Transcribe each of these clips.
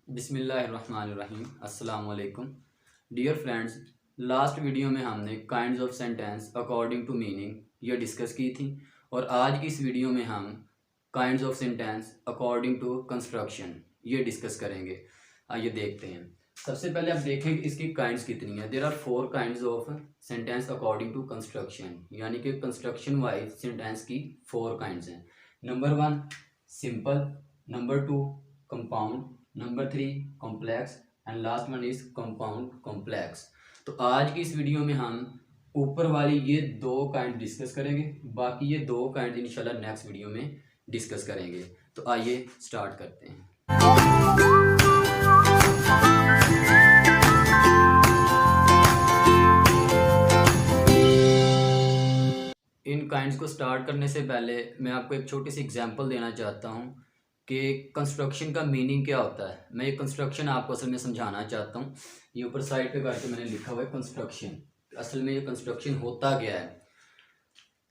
बिस्मिल्लाहिर्रहमानिर्रहीम। अस्सलाम वालेकुम डियर फ्रेंड्स। लास्ट वीडियो में हमने kinds of sentence according to meaning ये डिस्कस की थी और आज की इस वीडियो में हम kinds of sentence according to construction ये डिस्कस करेंगे। आइए देखते हैं। सबसे पहले आप देखें कि इसकी काइंड्स कितनी है। There are 4 kinds of sentence according to construction, यानी कि कंस्ट्रक्शन वाइज सेंटेंस की 4 काइंड्स हैं। Number 1 simple, number 2 compound, number 3 complex and last one is compound complex. तो आज की इस वीडियो में हम ऊपर वाली ये 2 काइंड डिस्कस करेंगे, बाकी ये 2 काइंड इंशाल्लाह नेक्स्ट वीडियो में डिस्कस करेंगे। तो आइए स्टार्ट करते हैं। इन काइंड्स को स्टार्ट करने से पहले मैं आपको एक छोटी सी एग्जांपल देना चाहता हूँ कि कंस्ट्रक्शन का मीनिंग क्या होता है। मैं ये कंस्ट्रक्शन आपको असल में समझाना चाहता हूँ। ये ऊपर साइड पे करके मैंने लिखा हुआ है कंस्ट्रक्शन। असल में ये कंस्ट्रक्शन होता क्या है।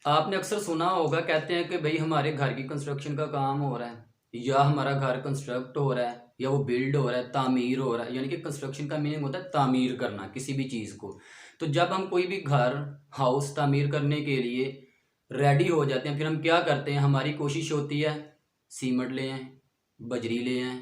आपने अक्सर सुना होगा, कहते हैं कि भाई हमारे घर की कंस्ट्रक्शन का काम हो रहा है, या हमारा घर कंस्ट्रक्ट हो रहा है, या वो बिल्ड हो रहा है, तामीर हो रहा है। यानी कि कंस्ट्रक्शन का मीनिंग होता है तामीर करना किसी भी चीज़ को। तो जब हम कोई भी घर हाउस तामीर करने के लिए रेडी हो जाते हैं, फिर हम क्या करते हैं, हमारी कोशिश होती है सीमेंट ले आएँ, बजरी ले आएँ,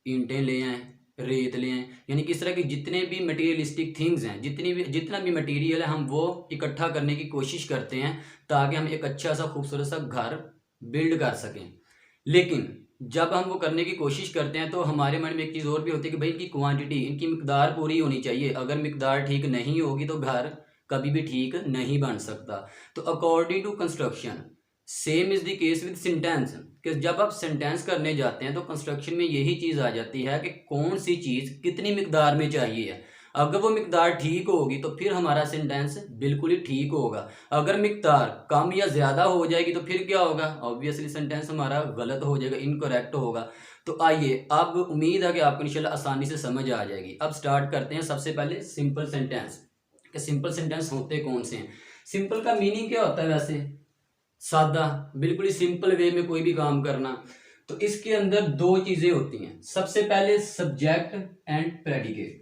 ईंटें ले आएँ, रेत ले आएँ, यानी कि इस तरह की जितने भी मटीरियलिस्टिक थिंग्स हैं, जितना भी मटीरियल है, हम वो इकट्ठा करने की कोशिश करते हैं ताकि हम एक अच्छा सा खूबसूरत सा घर बिल्ड कर सकें। लेकिन जब हम वो करने की कोशिश करते हैं तो हमारे मन में एक चीज़ और भी होती है कि भाई इनकी क्वांटिटी, इनकी मिकदार पूरी होनी चाहिए। अगर मिकदार ठीक नहीं होगी तो घर कभी भी ठीक नहीं बन सकता। तो according to construction same is the case with sentence, कि जब आप सेंटेंस करने जाते हैं तो कंस्ट्रक्शन में यही चीज़ आ जाती है कि कौन सी चीज़ कितनी मिकदार में चाहिए है। अगर वो मिकदार ठीक होगी तो फिर हमारा सेंटेंस बिल्कुल ही ठीक होगा। अगर मिकदार कम या ज़्यादा हो जाएगी तो फिर क्या होगा, ऑब्वियसली सेंटेंस हमारा गलत हो जाएगा, इनकरेक्ट होगा। तो आइए, अब उम्मीद है कि आपको इंशाल्लाह आसानी से समझ आ जाएगी। अब स्टार्ट करते हैं। सबसे पहले सिंपल सेंटेंस, कि सिंपल सेंटेंस होते कौन से हैं। सिंपल का मीनिंग क्या होता है वैसे, सादा, बिल्कुल ही सिंपल वे में कोई भी काम करना। तो इसके अंदर 2 चीजें होती हैं। सबसे पहले subject and predicate.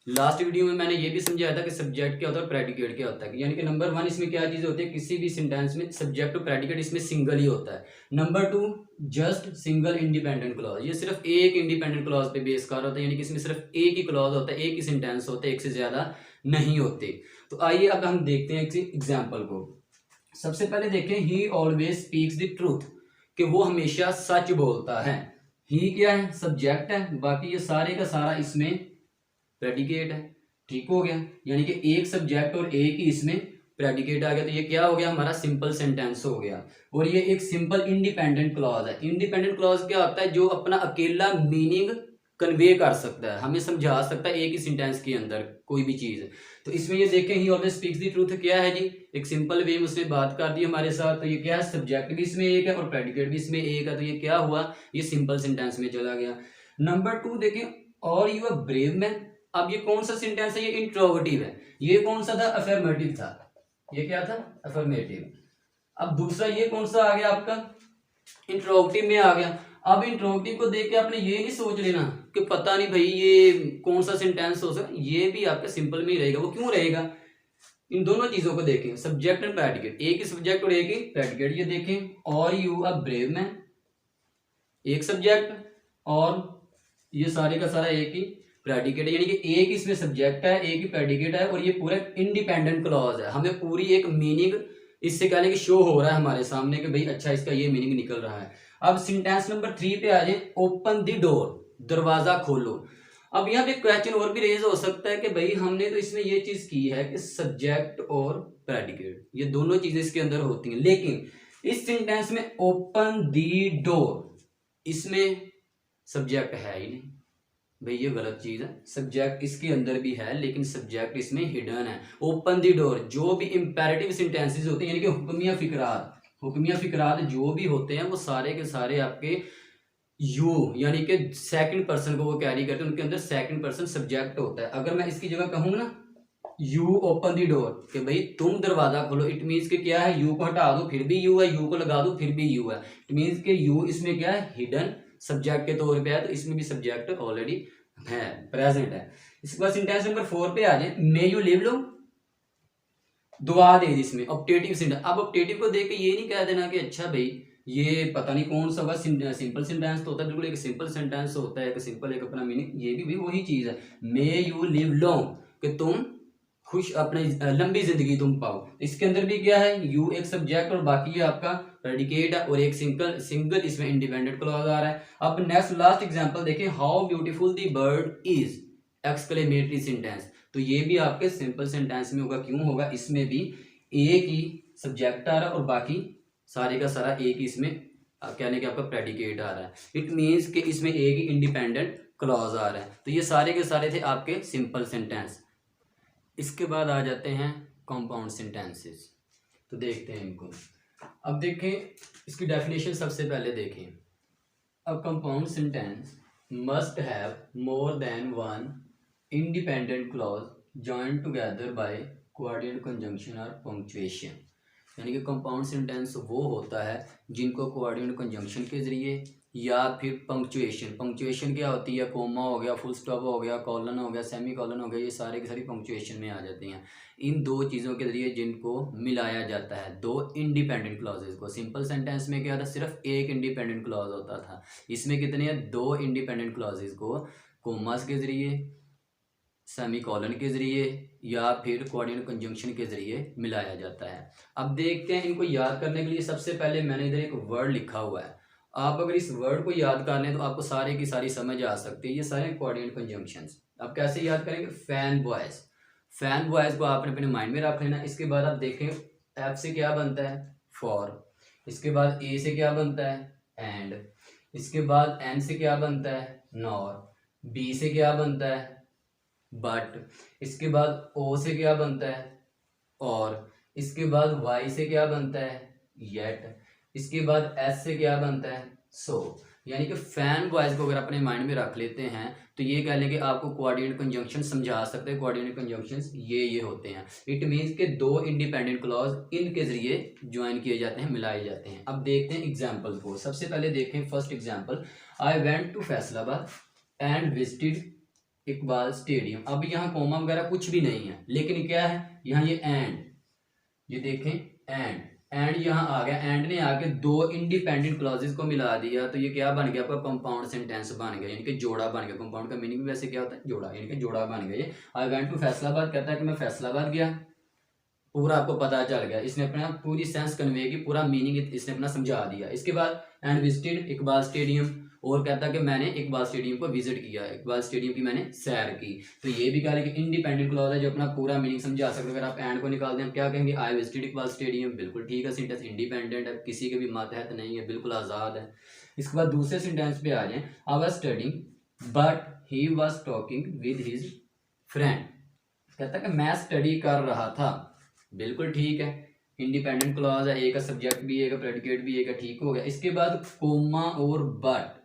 Last video में मैंने ये भी समझाया था कि सब्जेक्ट क्या होता है और प्रेडिकेट क्या होता है। यानी कि नंबर 1 इसमें क्या चीज़ होती है, किसी भी सेंटेंस में सब्जेक्ट और प्रेडिकेट इसमें सिंगल ही होता है। Number 2 just single independent clause, ये सिर्फ एक इंडिपेंडेंट क्लॉज पे बेस कर होता है, यानी कि इसमें सिर्फ एक ही क्लॉज होता है, एक ही सेंटेंस होता है, एक से ज्यादा नहीं होते। तो आइए अब हम देखते हैं किसी एग्जाम्पल को। सबसे पहले देखें, ही ऑलवेज स्पीक्स द ट्रूथ, कि वो हमेशा सच बोलता है। ही क्या है, सब्जेक्ट है, बाकी ये सारे का सारा इसमें प्रेडिकेट है। ठीक हो गया, यानी कि एक सब्जेक्ट और एक ही इसमें प्रेडिकेट आ गया। तो ये क्या हो गया, हमारा सिंपल सेंटेंस हो गया। और ये एक सिंपल इंडिपेंडेंट क्लॉज है। इंडिपेंडेंट क्लॉज क्या होता है, जो अपना अकेला मीनिंग कन्वे कर सकता है, हमें समझा सकता है एक ही सेंटेंस के अंदर कोई भी चीज। तो इसमें ये देखें, ही ऑलवेज स्पीक्स द ट्रूथ क्या है जी, एक सिंपल वे में उसने बात कर दी हमारे साथ। तो ये क्या है, सब्जेक्ट भी इसमें एक है और प्रेडिकेट भी इसमें एक है। तो ये क्या हुआ, ये सिंपल सेंटेंस में चला गया। नंबर 2 देखें, और यू आर ब्रेव मैन। अब ये कौन सा सेंटेंस है, ये इंट्रोगेटिव है। ये कौन सा था, अफर्मेटिव था। ये क्या था, अफर्मेटिव। अब दूसरा ये कौन सा आ गया आपका, इंट्रोगेटिव में आ गया। अब इंट्रोगेटिव को देख के आपने ये नहीं सोच लेना कि पता नहीं भाई ये कौन सा सेंटेंस हो सकता, ये भी आपका सिंपल में ही रहेगा। वो क्यों रहेगा, इन दोनों चीजों को देखें, सब्जेक्ट एंड प्रेडिकेट, एक ही सब्जेक्ट और एक ही प्रेडिकेट। ये देखें, और यू आर ब्रेव मैन, एक सब्जेक्ट और ये सारे का सारा एक ही प्रेडिकेट है, यानी कि एक इसमें सब्जेक्ट है, एक ही प्रेडिकेट है, और ये पूरा इंडिपेंडेंट क्लॉज है। हमें पूरी एक मीनिंग इससे कहने की शो हो रहा है हमारे सामने कि भाई अच्छा इसका ये मीनिंग निकल रहा है। अब सेंटेंस नंबर 3 पे आ जाए, ओपन द डोर, दरवाजा खोलो। अब यहाँ पे क्वेश्चन और भी रेज हो सकता है कि भाई हमने तो इसमें ये चीज की है कि सब्जेक्ट और प्रेडिकेट ये दोनों चीजें इसके अंदर होती हैं, लेकिन इस सेंटेंस में ओपन द डोर, इसमें सब्जेक्ट है ही नहीं। भाई ये गलत चीज है, सब्जेक्ट इसके अंदर भी है लेकिन सब्जेक्ट इसमें हिडन है। ओपन द डोर, जो भी इंपेरेटिव सेंटेंसेस होते हैं, यानी कि हुक्मिया फिकरात जो भी होते हैं, वो सारे के सारे आपके यू यानी कि सेकंड पर्सन को वो कैरी करते हैं, उनके अंदर सेकंड पर्सन सब्जेक्ट होता है। अगर मैं इसकी जगह कहूँ ना, यू ओपन दी डोर, कि भाई तुम दरवाजा खोलो, इट मीन्स कि क्या है, यू को हटा दो फिर भी यू है, यू को लगा दो फिर भी यू है। इट मीन्स कि यू इसमें क्या है, हिडन सब्जेक्ट के तौर पे है, तो इसमें भी सब्जेक्ट ऑलरेडी है, प्रेजेंट है। इसके बाद सेंटेंस नंबर 4 पे आ जाए, मे यू लिव लॉन्ग, दुआ दे दी इसमें ऑप्टेटिव सेंटेंस। अब ऑप्टेटिव को देख के ये नहीं कह देना कि अच्छा भाई ये पता नहीं कौन सा होगा, सिंपल सेंटेंस तो होता है, बिल्कुल एक सिंपल सेंटेंस होता है, एक सिंपल एक अपना मीनिंग, ये भी वही चीज है, मे यू लिव लॉन्ग, कि तुम खुश अपने लंबी जिंदगी तुम पाओ। इसके अंदर भी क्या है, यू एक सब्जेक्ट और बाकी है आपका प्रेडिकेट है, और एक सिंगल इसमें इंडिपेंडेंट क्लॉज आ रहा है। अब नेक्स्ट लास्ट एग्जांपल देखें, how beautiful the bird is, exclamatory sentence. तो ये भी आपके सिंपल सेंटेंस में होगा, क्यों होगा, इसमें भी एक ही सब्जेक्ट आ रहा है और बाकी सारे का सारा एक ही इसमें कहने के आपका प्रेडिकेट आ रहा है। इट मीन्स कि इसमें एक ही इंडिपेंडेंट क्लॉज आ रहा है। तो ये सारे के सारे थे आपके सिंपल सेंटेंस। इसके बाद आ जाते हैं कंपाउंड सेंटेंसेस। तो देखते हैं इनको। अब देखें इसकी डेफिनेशन सबसे पहले देखें। A compound sentence must have more than one independent clause joined together by coordinate conjunction और पंक्चुएशन। यानी कि कंपाउंड सेंटेंस वो होता है जिनको कोऑर्डिनेट कंजंक्शन के जरिए या फिर पंक्चुएशन, पंक्चुएशन क्या होती है, कोमा हो गया, फुल स्टॉप हो गया, कॉलन हो गया, सेमी कॉलन हो गया, ये सारे की सारी पंक्चुएशन में आ जाती हैं। इन दो चीज़ों के जरिए जिनको मिलाया जाता है, दो इंडिपेंडेंट क्लॉजेज को। सिंपल सेंटेंस में क्या था, सिर्फ एक इंडिपेंडेंट क्लॉज होता था, इसमें कितने हैं, दो इंडिपेंडेंट क्लॉजेज को कोमास के जरिए, सेमी कॉलन के जरिए या फिर कोऑर्डिनेट कंजंक्शन के जरिए मिलाया जाता है। अब देखते हैं इनको याद करने के लिए। सबसे पहले मैंने इधर एक वर्ड लिखा हुआ है, आप अगर इस वर्ड को याद कर लें तो आपको सारे की सारी समझ आ सकती है। ये सारे कोऑर्डिनेट कंजंक्शंस आप कैसे याद करेंगे, फैन बॉयज, फैन बॉयज को आपने अपने माइंड में रख लेना। इसके बाद आप देखें एफ से क्या बनता है, फॉर, इसके बाद ए से क्या बनता है, एंड, इसके बाद एन से क्या बनता है, नॉर, बी से क्या बनता है, बट, इसके बाद ओ से क्या बनता है, और, इसके बाद वाई से क्या बनता है, येट, इसके बाद एस से क्या बनता है, सो। यानी कि फैन बॉयज को अगर अपने माइंड में रख लेते हैं तो ये कह लें कि आपको कोऑर्डिनेट कंजंक्शन समझा सकते हैं। कोऑर्डिनेट कंजंक्शंस ये होते हैं। इट मींस के दो इंडिपेंडेंट क्लॉज इनके जरिए ज्वाइन किए जाते हैं, मिलाए जाते हैं। अब देखते हैं एग्जाम्पल को। सबसे पहले देखें first example, I went to Faisalabad and visited Iqbal stadium. अब यहाँ कोमा वगैरह कुछ भी नहीं है, लेकिन क्या है यहाँ ये एंड, ये देखें एंड यहाँ आ गया, एंड ने आके दो इंडिपेंडेंट क्लॉजेस को मिला दिया, तो ये क्या बन गया आपका, कंपाउंड सेंटेंस बन गया, यानी कि जोड़ा बन गया। कंपाउंड का मीनिंग वैसे क्या होता है, जोड़ा, यानी कि जोड़ा बन गया। ये आई वेंट टू फैसलाबाद कहता है कि मैं फैसलाबाद गया, पूरा आपको पता चल गया, इसने अपना पूरी सेंस कन्वे की, पूरा मीनिंग इसने अपना समझा दिया। इसके बाद एंड विजिटेड इकबाल स्टेडियम, और कहता है कि मैंने इकबाल स्टेडियम को विजिट किया, इकबाल स्टेडियम की मैंने सैर की। तो ये भी कह रहे कि इंडिपेंडेंट क्लॉज है जो अपना पूरा मीनिंग समझा सकते हैं। अगर आप एंड को निकाल दें, क्या कहेंगे, आई विजिटेड इकबाल स्टेडियम, बिल्कुल ठीक है, सेंटेंस इंडिपेंडेंट है, किसी के भी मातहत नहीं है, बिल्कुल आज़ाद है। इसके बाद दूसरे सेंटेंस पे आ जाए, I was studying but he was talking with his friend. कहता है कि मैं स्टडी कर रहा था, बिल्कुल ठीक है, इंडिपेंडेंट क्लॉज है, एक का सब्जेक्ट भी, एक का प्रेडिकेट भी, एक का, ठीक हो गया। इसके बाद कोमा और बट,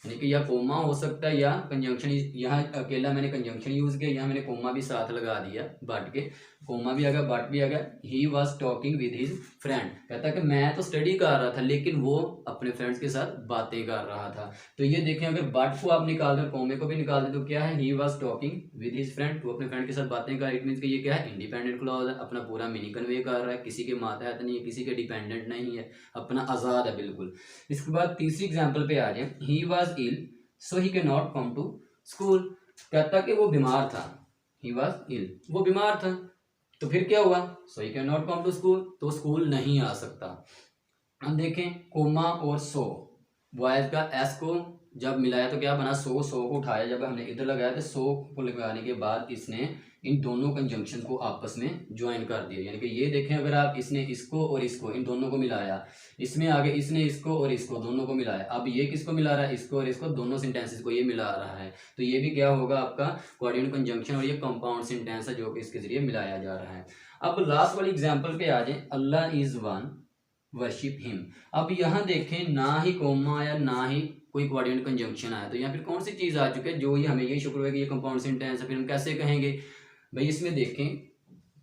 यानी कि या कोमा हो सकता है या कंजंक्शन, यहाँ अकेला मैंने कंजंक्शन यूज किया, यहाँ मैंने कोमा भी साथ लगा दिया, बट के कोमा भी आ गया, बट भी आ गया। He was talking with his friend, कहता है कि मैं तो स्टडी कर रहा था लेकिन वो अपने फ्रेंड्स के साथ बातें कर रहा था। तो ये देखें, अगर बट को आप निकाल दें, कोमे को भी निकाल दें, तो क्या है, he was talking with his friend, तो अपने फ्रेंड के साथ बातें कर, इट मीन्स कि ये क्या है, इंडिपेंडेंट क्लॉज है, अपना पूरा मीनिंग कन्वे कर रहा है, किसी के मातहत नहीं है, किसी के डिपेंडेंट नहीं है, अपना आज़ाद है बिल्कुल। इसके बाद तीसरी एग्जाम्पल पे आ जाए, he was ill so he can not come to school. कहता कि वो बीमार था, ही वॉज इल, वो बीमार था, तो फिर क्या हुआ, so he can not come to school, तो स्कूल नहीं आ सकता। अब देखें कोमा और सो, बॉयज का एस को जब मिलाया तो क्या बना, सो, सो को उठाया, जब हमने इधर लगाया तो सो को लगाने के बाद इसने इन दोनों कंजंक्शन को आपस में ज्वाइन कर दिया। यानी कि ये देखें, अगर आप इसने इसको और इसको, इन दोनों को मिलाया, इसमें आगे इसने इसको और इसको दोनों को मिलाया, अब ये किसको मिला रहा है, इसको और इसको, दोनों सेंटेंसेस को ये मिला रहा है, तो ये भी क्या होगा आपका कोऑर्डिनेट कंजंक्शन, और ये कंपाउंड सेंटेंस है जो कि इसके जरिए मिलाया जा रहा है। अब लास्ट वाली एग्जाम्पल पे आ जाए, अल्लाह इज वन वर्शिप हिम। अब यहाँ देखें, ना ही कोमा आया ना ही कोई कोऑर्डिनेट कंजंक्शन आया, तो यहाँ फिर कौन सी चीज़ आ चुकी है जो ये हमें यही शुक्र है कि ये कंपाउंड सेंटेंस है। फिर हम कैसे कहेंगे भाई, इसमें देखें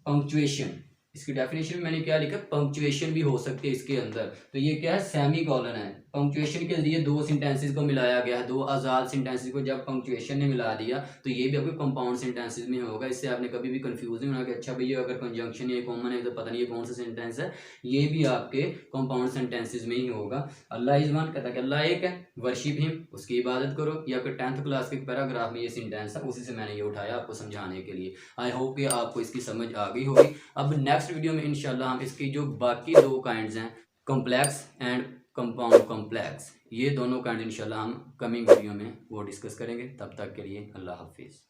पंक्चुएशन, इसकी डेफिनेशन में मैंने क्या लिखा, पंक्चुएशन भी हो सकती है इसके अंदर, तो ये क्या है, सेमी कॉलन है, पंक्चुएशन के लिए दो सेंटेंसेस को मिलाया गया है, दो आज़ाद सेंटेंसेस को जब पंक्चुएशन ने मिला दिया तो ये भी आपके कंपाउंड सेंटेंसेस में होगा। इससे आपने कभी भी कंफ्यूज नहीं होना कि अच्छा भैया अगर कंजंक्शन ये कॉमन है तो पता नहीं ये कौन सा सेंटेंस है, ये भी आपके कंपाउंड सेंटेंसेस में ही होगा। अल्लाह इज़ वन, कहता है कि अल्लाह एक है, वर्शिप हिम, उसकी इबादत करो। ये आपके 10th क्लास के पैराग्राफ में ये सेंटेंस है, उसी से मैंने ये उठाया आपको समझाने के लिए। आई होप कि आपको इसकी समझ आ गई होगी। अब नेक्स्ट वीडियो में इंशाल्लाह हम इसकी जो बाकी दो काइंड्स हैं, कॉम्प्लेक्स एंड कंपाउंड कॉम्प्लेक्स, ये दोनों काइंड इंशाल्लाह हम कमिंग वीडियो में वो डिस्कस करेंगे। तब तक के लिए अल्लाह हाफिज़।